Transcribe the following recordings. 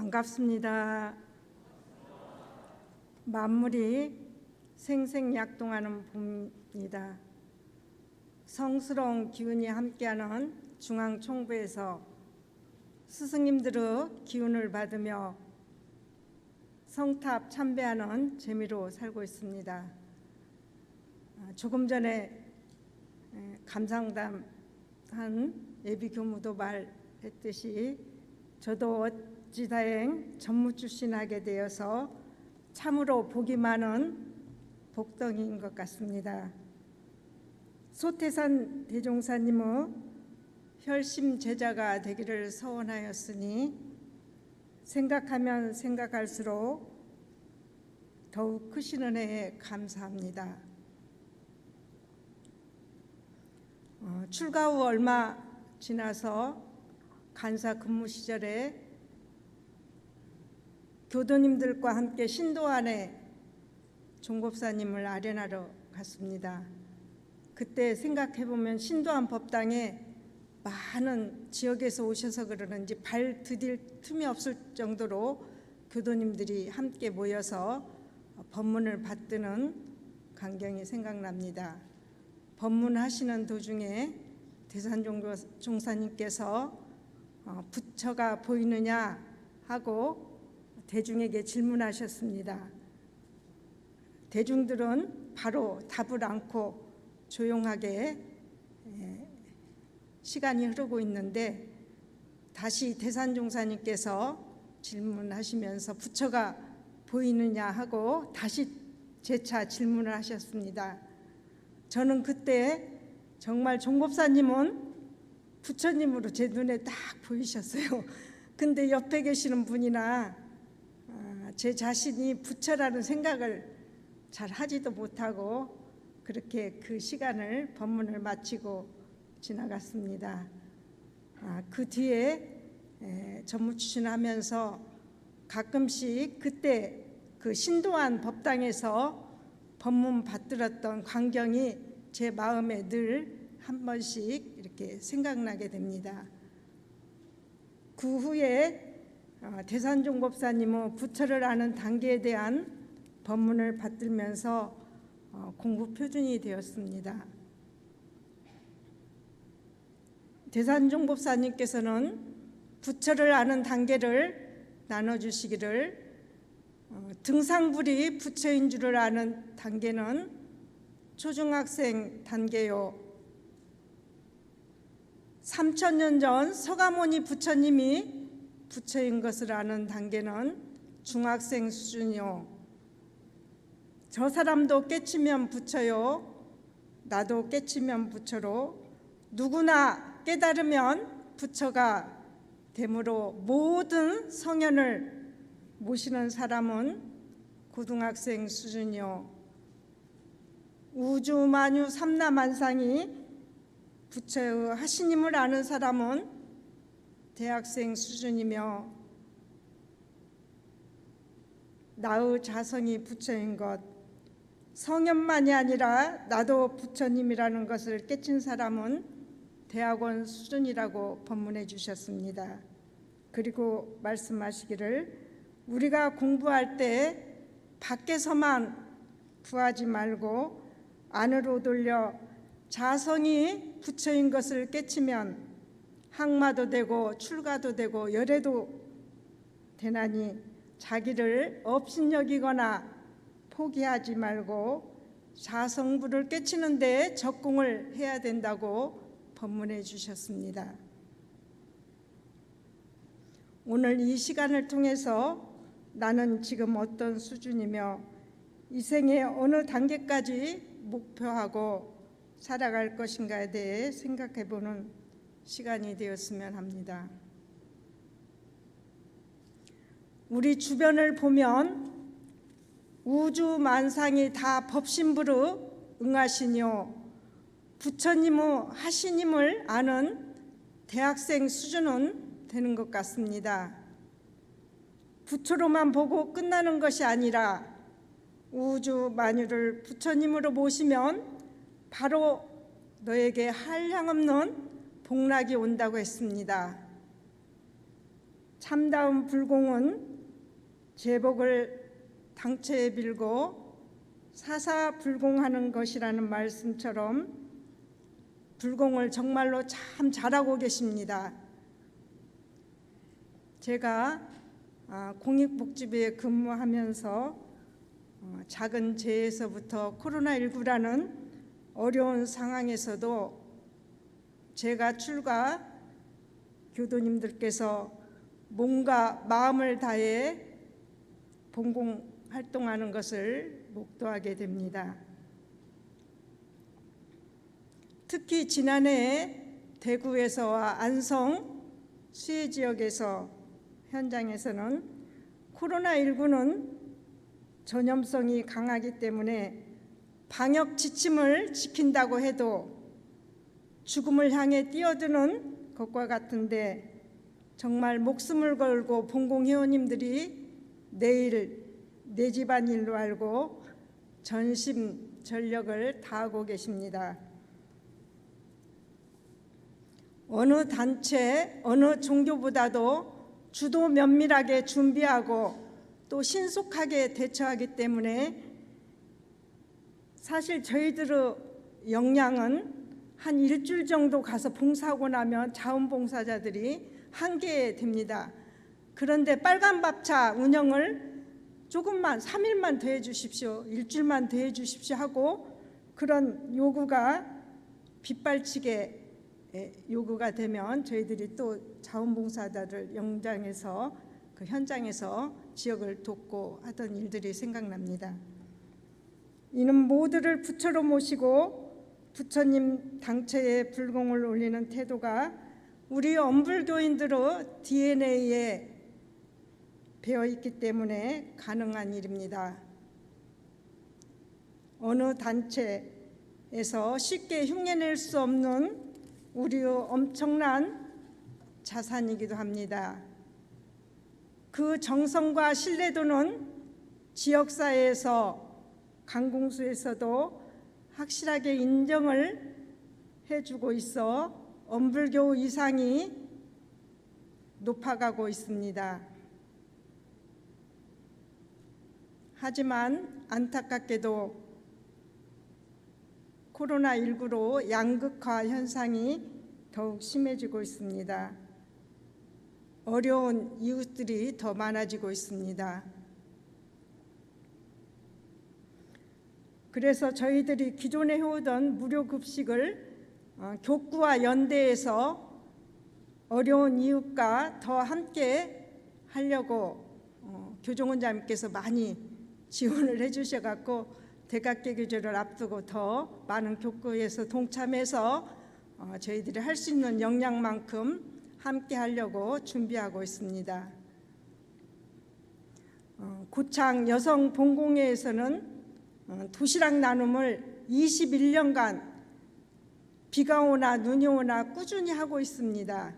반갑습니다. 만물이 생생약동하는 봄입니다. 성스러운 기운이 함께하는 중앙총부에서 스승님들의 기운을 받으며 성탑 참배하는 재미로 살고 있습니다. 조금 전에 감상담 한 예비교무도 말했듯이 저도 어찌다행 전무 출신하게 되어서 참으로 복이 많은 복덩이인 것 같습니다. 소태산 대종사님의 혈심 제자가 되기를 서원하였으니 생각하면 생각할수록 더욱 크신 은혜에 감사합니다. 출가 후 얼마 지나서 간사 근무 시절에 교도님들과 함께 신도안에 종법사님을 아련하러 갔습니다. 그때 생각해보면 신도안 법당에 많은 지역에서 오셔서 그러는지 발 디딜 틈이 없을 정도로 교도님들이 함께 모여서 법문을 받드는 광경이 생각납니다. 법문하시는 도중에 대산종사님께서 부처가 보이느냐 하고 대중에게 질문하셨습니다. 대중들은 바로 답을 않고 조용하게 시간이 흐르고 있는데 다시 대산종사님께서 질문하시면서 부처가 보이느냐 하고 다시 재차 질문을 하셨습니다. 저는 그때 정말 종법사님은 부처님으로 제 눈에 딱 보이셨어요. 근데 옆에 계시는 분이나 제 자신이 부처라는 생각을 잘 하지도 못하고 그렇게 그 시간을 법문을 마치고 지나갔습니다. 그 뒤에 전무추신하면서 가끔씩 그때 그 신도안 법당에서 법문 받들었던 광경이 제 마음에 늘 한 번씩 이렇게 생각나게 됩니다. 그 후에 대산종법사님은 부처를 아는 단계에 대한 법문을 받들면서 공부 표준이 되었습니다. 대산종법사님께서는 부처를 아는 단계를 나눠주시기를 등상불이 부처인 줄을 아는 단계는 초중학생 단계요, 3000년 전 서가모니 부처님이 부처인 것을 아는 단계는 중학생 수준이요, 저 사람도 깨치면 부처요, 나도 깨치면 부처로 누구나 깨달으면 부처가 되므로 모든 성현을 모시는 사람은 고등학생 수준이요, 우주만유 삼라만상이 부처의 하시님을 아는 사람은 대학생 수준이며 나의 자성이 부처인 것, 성현만이 아니라 나도 부처님이라는 것을 깨친 사람은 대학원 수준이라고 법문해 주셨습니다. 그리고 말씀하시기를 우리가 공부할 때 밖에서만 구하지 말고 안으로 돌려 자성이 부처인 것을 깨치면 항마도 되고 출가도 되고 열애도 되나니 자기를 업신여기거나 포기하지 말고 자성부를 깨치는 데 적공을 해야 된다고 법문해 주셨습니다. 오늘 이 시간을 통해서 나는 지금 어떤 수준이며 이 생의 어느 단계까지 목표하고 살아갈 것인가에 대해 생각해보는 시간이 되었으면 합니다. 우리 주변을 보면 우주 만상이 다 법신부로 응하시뇨 부처님의 하시님을 아는 대학생 수준은 되는 것 같습니다. 부처로만 보고 끝나는 것이 아니라 우주 만유를 부처님으로 모시면 바로 너에게 한량없는 복락이 온다고 했습니다. 참다운 불공은 제복을 당체에 빌고 사사불공하는 것이라는 말씀처럼 불공을 정말로 참 잘하고 계십니다. 제가 공익복지부에 근무하면서 작은 재에서부터 코로나19라는 어려운 상황에서도 제가 출가 교도님들께서 몸과 마음을 다해 봉공 활동하는 것을 목도하게 됩니다. 특히 지난해 대구에서와 안성, 수해 지역에서 현장에서는 코로나19는 전염성이 강하기 때문에 방역 지침을 지킨다고 해도 죽음을 향해 뛰어드는 것과 같은데 정말 목숨을 걸고 봉공회원님들이 내일 내 집안 일로 알고 전심전력을 다하고 계십니다. 어느 단체, 어느 종교보다도 주도 면밀하게 준비하고 또 신속하게 대처하기 때문에 사실 저희들의 역량은 한 일주일 정도 가서 봉사하고 나면 자원봉사자들이 한계됩니다. 그런데 빨간밥차 운영을 조금만 3일만 더 해주십시오, 일주일만 더 해주십시오 하고 그런 요구가 빗발치게 요구가 되면 저희들이 또 자원봉사자들 영장에서 그 현장에서 지역을 돕고 하던 일들이 생각납니다. 이는 모두를 부처로 모시고 부처님 당체에 불공을 올리는 태도가 우리 엄불교인들의 DNA에 배어 있기 때문에 가능한 일입니다. 어느 단체에서 쉽게 흉내낼 수 없는 우리의 엄청난 자산이기도 합니다. 그 정성과 신뢰도는 지역사회에서 강공수에서도 확실하게 인정을 해주고 있어 엄불교 이상이 높아가고 있습니다. 하지만 안타깝게도 코로나19로 양극화 현상이 더욱 심해지고 있습니다. 어려운 이웃들이 더 많아지고 있습니다. 그래서 저희들이 기존에 해오던 무료 급식을 교구와 연대에서 어려운 이웃과 더 함께 하려고 교종원장님께서 많이 지원을 해주셔갖고 대각개교제를 앞두고 더 많은 교구에서 동참해서 저희들이 할 수 있는 역량만큼 함께 하려고 준비하고 있습니다. 고창 여성 봉공회에서는 도시락 나눔을 21년간 비가 오나 눈이 오나 꾸준히 하고 있습니다.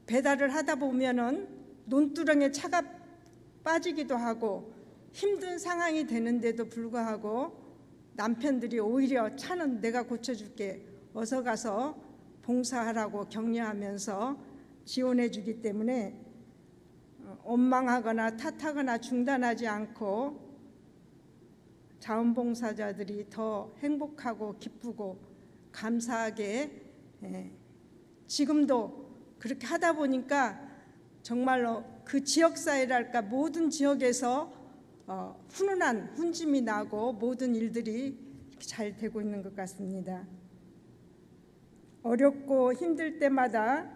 배달을 하다 보면은 논두렁에 차가 빠지기도 하고 힘든 상황이 되는데도 불구하고 남편들이 오히려 차는 내가 고쳐줄게, 어서 가서 봉사하라고 격려하면서 지원해 주기 때문에 원망하거나 탓하거나 중단하지 않고 자원봉사자들이 더 행복하고 기쁘고 감사하게 지금도 그렇게 하다 보니까 정말로 그 지역사회랄까 모든 지역에서 훈훈한 훈짐이 나고 모든 일들이 잘 되고 있는 것 같습니다. 어렵고 힘들 때마다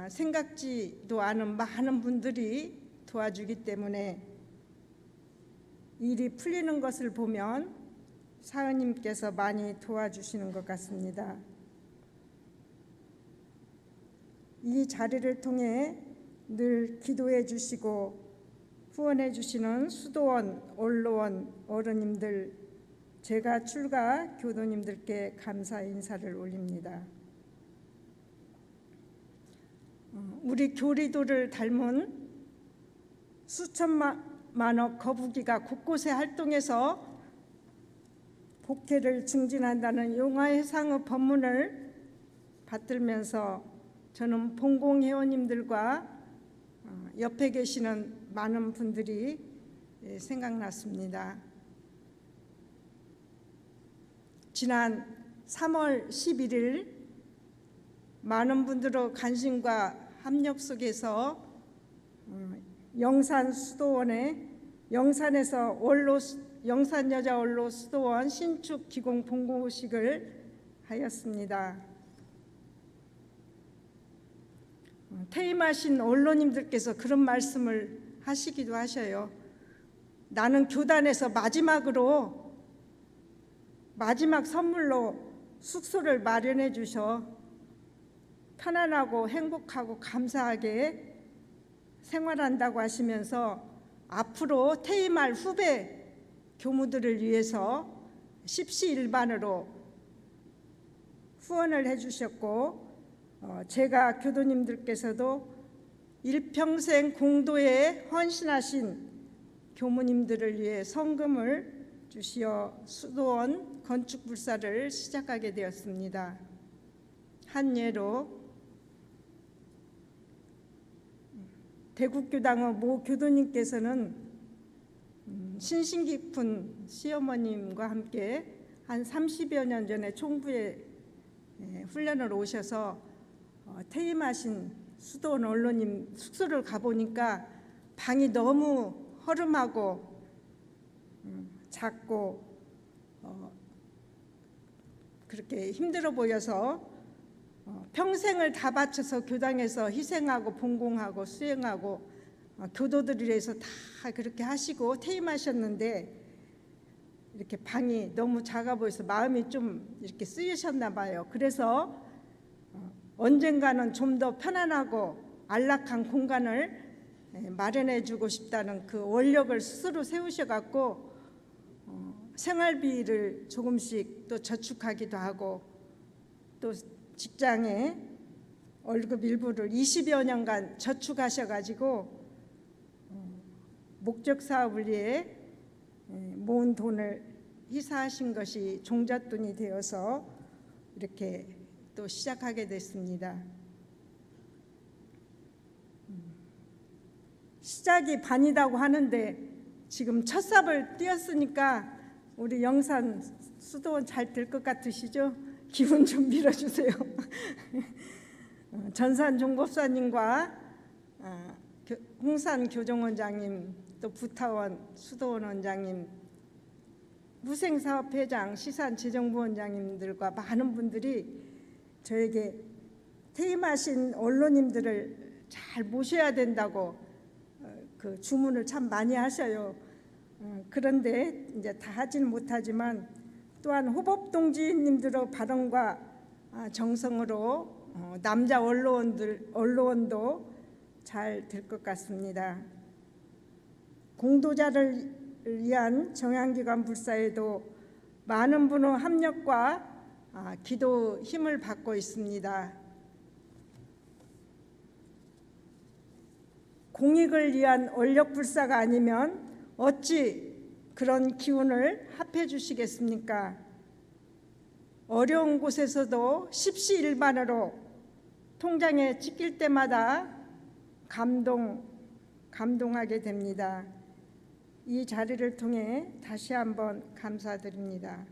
생각지도 않은 많은 분들이 도와주기 때문에 일이 풀리는 것을 보면 사은님께서 많이 도와주시는 것 같습니다. 이 자리를 통해 늘 기도해 주시고 후원해 주시는 수도원, 원로원, 어른님들, 제가 출가 교도님들께 감사 인사를 올립니다. 우리 교리도를 닮은 수천만억 거북이가 곳곳에 활동해서 복회를 증진한다는 용화해상의 법문을 받들면서 저는 봉공 회원님들과 옆에 계시는 많은 분들이 생각났습니다. 지난 3월 11일 많은 분들의 관심과 합력 속에서 영산 수도원에 영산에서 영산여자 원로 수도원 신축 기공 봉고식을 하였습니다. 퇴임하신 언론님들께서 그런 말씀을 하시기도 하셔요. 나는 교단에서 마지막 선물로 숙소를 마련해 주셔 편안하고 행복하고 감사하게 생활한다고 하시면서 앞으로 퇴임할 후배 교무들을 위해서 십시일반으로 후원을 해주셨고, 제가 교도님들께서도 일평생 공도에 헌신하신 교무님들을 위해 성금을 주시어 수도원 건축불사를 시작하게 되었습니다. 한 예로 대국교당의 모 교도님께서는 신신 깊은 시어머님과 함께 한 30여 년 전에 총부에 훈련을 오셔서 퇴임하신 수도원 언론님 숙소를 가보니까 방이 너무 허름하고 작고 그렇게 힘들어 보여서 평생을 다 바쳐서 교당에서 희생하고 봉공하고 수행하고 교도들을 위해서 다 그렇게 하시고 퇴임하셨는데 이렇게 방이 너무 작아 보여서 마음이 좀 이렇게 쓰이셨나 봐요. 그래서 언젠가는 좀 더 편안하고 안락한 공간을 마련해 주고 싶다는 그 원력을 스스로 세우셔갖고 생활비를 조금씩 또 저축하기도 하고 또 직장에 월급 일부를 20여 년간 저축하셔가지고 목적 사업을 위해 모은 돈을 희사하신 것이 종잣돈이 되어서 이렇게 또 시작하게 됐습니다. 시작이 반이라고 하는데 지금 첫 삽을 띄었으니까 우리 영산 수도원 잘 될 것 같으시죠? 기분 좀 밀어주세요. 전산 종법사님과 홍산 교정원장님, 또 부타원 수도원 원장님, 무생사업회장, 시산재정부원장님들과 많은 분들이 저에게 퇴임하신 언론님들을 잘 모셔야 된다고 그 주문을 참 많이 하셔요. 그런데 이제 다 하지는 못하지만 또한 호법동지님들의 발언과 정성으로 남자 언론도 잘 될 것 같습니다. 공도자를 위한 정양기관 불사에도 많은 분의 합력과 기도 힘을 받고 있습니다. 공익을 위한 원력불사가 아니면 어찌 그런 기운을 합해 주시겠습니까? 어려운 곳에서도 십시일반으로 통장에 찍힐 때마다 감동하게 됩니다. 이 자리를 통해 다시 한번 감사드립니다.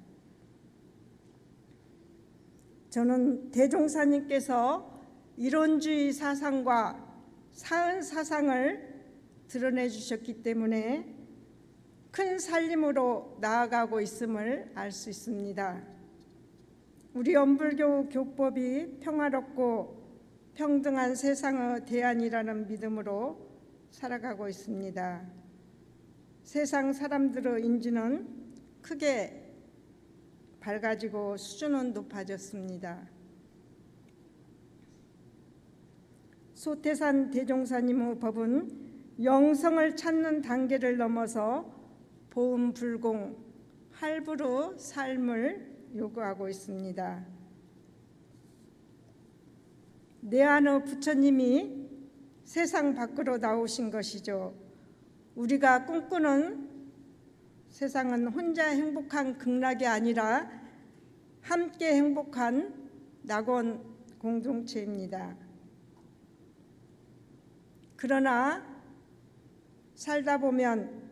저는 대종사님께서 이론주의 사상과 사은 사상을 드러내 주셨기 때문에 큰 살림으로 나아가고 있음을 알 수 있습니다. 우리 원불교 교법이 평화롭고 평등한 세상의 대안이라는 믿음으로 살아가고 있습니다. 세상 사람들의 인지는 크게 밝아지고 수준은 높아졌습니다. 소태산 대종사님의 법은 영성을 찾는 단계를 넘어서 보음불공, 할부로 삶을 요구하고 있습니다. 내안의 부처님이 세상 밖으로 나오신 것이죠. 우리가 꿈꾸는 세상은 혼자 행복한 극락이 아니라 함께 행복한 낙원 공동체입니다. 그러나 살다 보면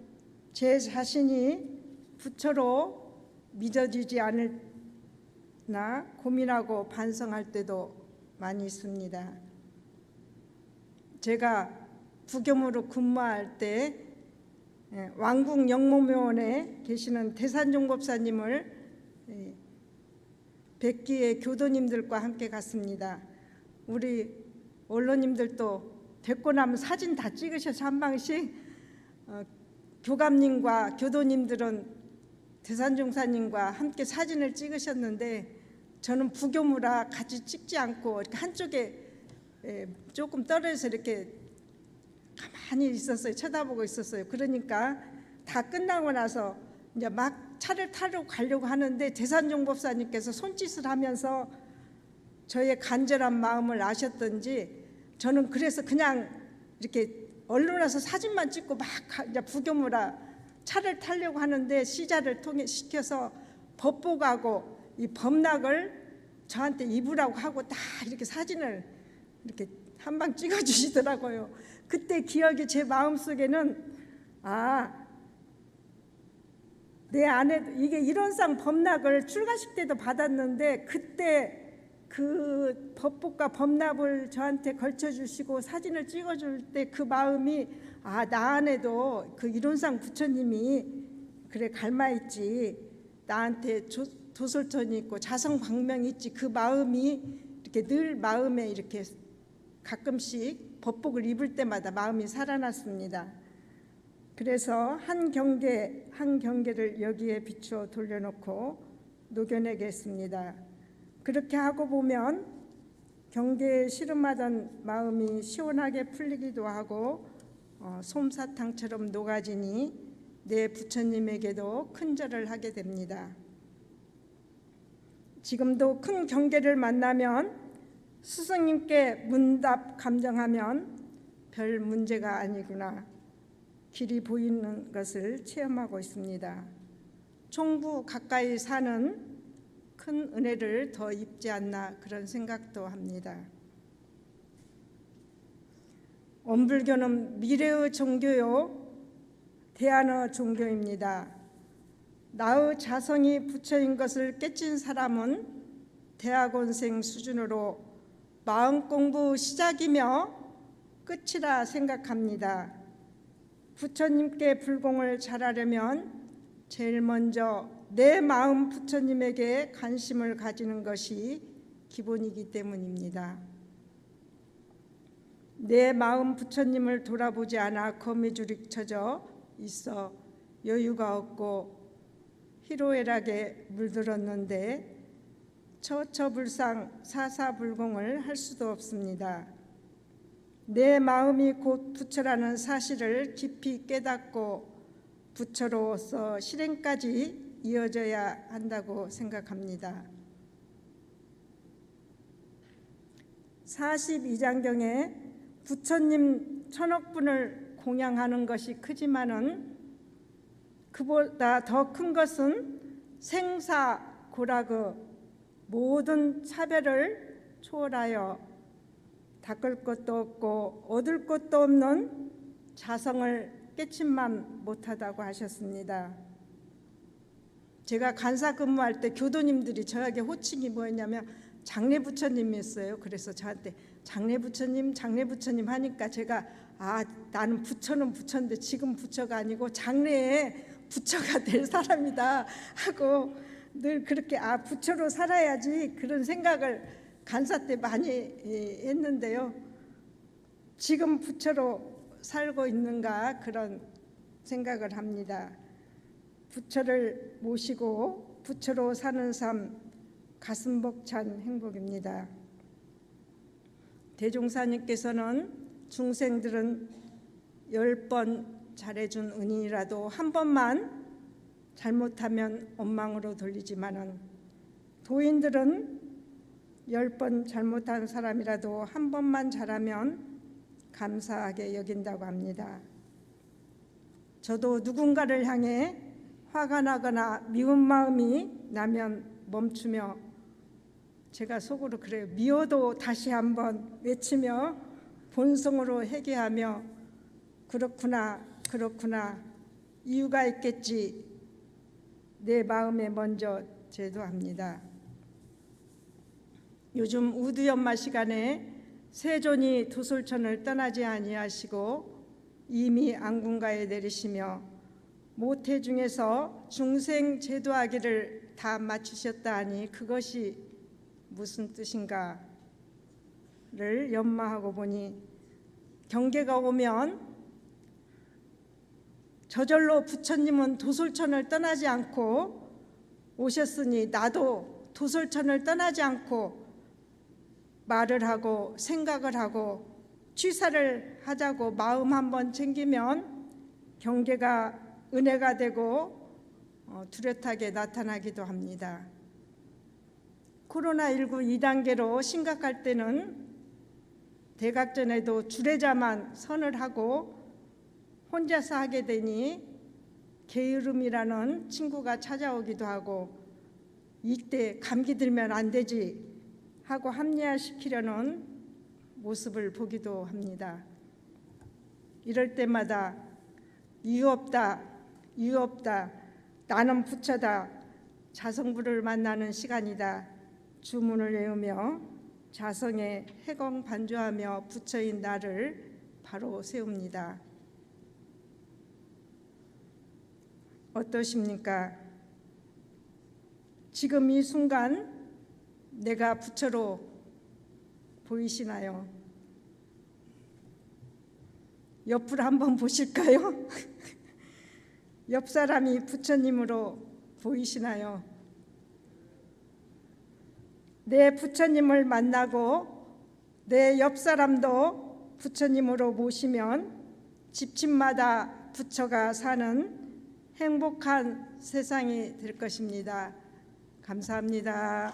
제 자신이 부처로 믿어지지 않을나 고민하고 반성할 때도 많이 있습니다. 제가 부겸으로 근무할 때 왕궁 영모묘원에 계시는 대산종 법사님을 뵙기에 교도님들과 함께 갔습니다. 우리 언론님들도 뵙고 나면 사진 다 찍으셔서 한 방씩 교감님과 교도님들은 대산종사님과 함께 사진을 찍으셨는데 저는 부교무라 같이 찍지 않고 이렇게 한쪽에 조금 떨어져서 이렇게 가만히 있었어요. 쳐다보고 있었어요. 그러니까 다 끝나고 나서 이제 막 차를 타러 가려고 하는데 대산종 법사님께서 손짓을 하면서 저의 간절한 마음을 아셨던지 저는 그래서 그냥 이렇게 얼른 와서 사진만 찍고 막 이제 부교무라 차를 타려고 하는데 시자를 통해 시켜서 법복하고 이 법락을 저한테 입으라고 하고 다 이렇게 사진을 이렇게 한 방 찍어주시더라고요. 그때 기억이 제 마음속에는 내 아내도 이게 일원상 법락을 출가식 때도 받았는데 그때 그 법복과 법납을 저한테 걸쳐주시고 사진을 찍어줄 때 그 마음이 나 안에도 그 일원상 부처님이 그래 갈마있지 나한테 도솔천이 있고 자성광명이 있지 그 마음이 이렇게 늘 마음에 이렇게 가끔씩 법복을 입을 때마다 마음이 살아났습니다. 그래서 한 경계 한 경계를 여기에 비추어 돌려놓고 녹여내겠습니다. 그렇게 하고 보면 경계에 씨름하던 마음이 시원하게 풀리기도 하고 솜사탕처럼 녹아지니 내 부처님에게도 큰절을 하게 됩니다. 지금도 큰 경계를 만나면 스승님께 문답 감정하면 별 문제가 아니구나 길이 보이는 것을 체험하고 있습니다. 총부 가까이 사는 큰 은혜를 더 입지 않나 그런 생각도 합니다. 원불교는 미래의 종교요 대안의 종교입니다. 나의 자성이 부처인 것을 깨친 사람은 대학원생 수준으로 마음 공부 시작이며 끝이라 생각합니다. 부처님께 불공을 잘하려면 제일 먼저 내 마음 부처님에게 관심을 가지는 것이 기본이기 때문입니다. 내 마음 부처님을 돌아보지 않아 거미줄이 쳐져 있어 여유가 없고 희로애락에 물들었는데 처처불상 사사불공을 할 수도 없습니다. 내 마음이 곧 부처라는 사실을 깊이 깨닫고 부처로서 실행까지 이어져야 한다고 생각합니다. 42장경에 부처님 천억분을 공양하는 것이 크지만은 그보다 더 큰 것은 생사고락의 모든 차별을 초월하여 닦을 것도 없고 얻을 것도 없는 자성을 깨침만 못하다고 하셨습니다. 제가 간사 근무할 때 교도님들이 저에게 호칭이 뭐였냐면 장례부처님이었어요. 그래서 저한테 장례부처님 하니까 제가 나는 부처는 부처인데 지금 부처가 아니고 장래에 부처가 될 사람이다 하고 늘 그렇게 부처로 살아야지 그런 생각을 간사 때 많이 했는데요. 지금 부처로 살고 있는가 그런 생각을 합니다. 부처를 모시고 부처로 사는 삶 가슴 벅찬 행복입니다. 대종사님께서는 중생들은 10번 잘해준 은인이라도 한 번만 잘못하면 원망으로 돌리지만은 도인들은 10번 잘못한 사람이라도 한 번만 잘하면 감사하게 여긴다고 합니다. 저도 누군가를 향해 화가 나거나 미운 마음이 나면 멈추며 제가 속으로 그래요. 미워도 다시 한번 외치며 본성으로 회개하며 그렇구나 이유가 있겠지 내 마음에 먼저 제도합니다. 요즘 우두연마 시간에 세존이 도솔천을 떠나지 아니하시고 이미 안군가에 내리시며 모태 중에서 중생 제도하기를 다 마치셨다 하니 그것이 무슨 뜻인가를 연마하고 보니 경계가 오면 저절로 부처님은 도솔천을 떠나지 않고 오셨으니 나도 도솔천을 떠나지 않고 말을 하고 생각을 하고 취사를 하자고 마음 한번 챙기면 경계가 은혜가 되고 뚜렷하게 나타나기도 합니다. 코로나19 2단계로 심각할 때는 대각전에도 주례자만 선을 하고 혼자서 하게 되니 게으름이라는 친구가 찾아오기도 하고 이때 감기 들면 안 되지 하고 합리화시키려는 모습을 보기도 합니다. 이럴 때마다 이유 없다 나는 부처다 자성부를 만나는 시간이다 주문을 외우며 자성에 해공 반주하며 부처인 나를 바로 세웁니다. 어떠십니까? 지금 이 순간 내가 부처로 보이시나요? 옆을 한번 보실까요? 옆 사람이 부처님으로 보이시나요? 내 부처님을 만나고 내 옆 사람도 부처님으로 모시면 집집마다 부처가 사는 행복한 세상이 될 것입니다. 감사합니다.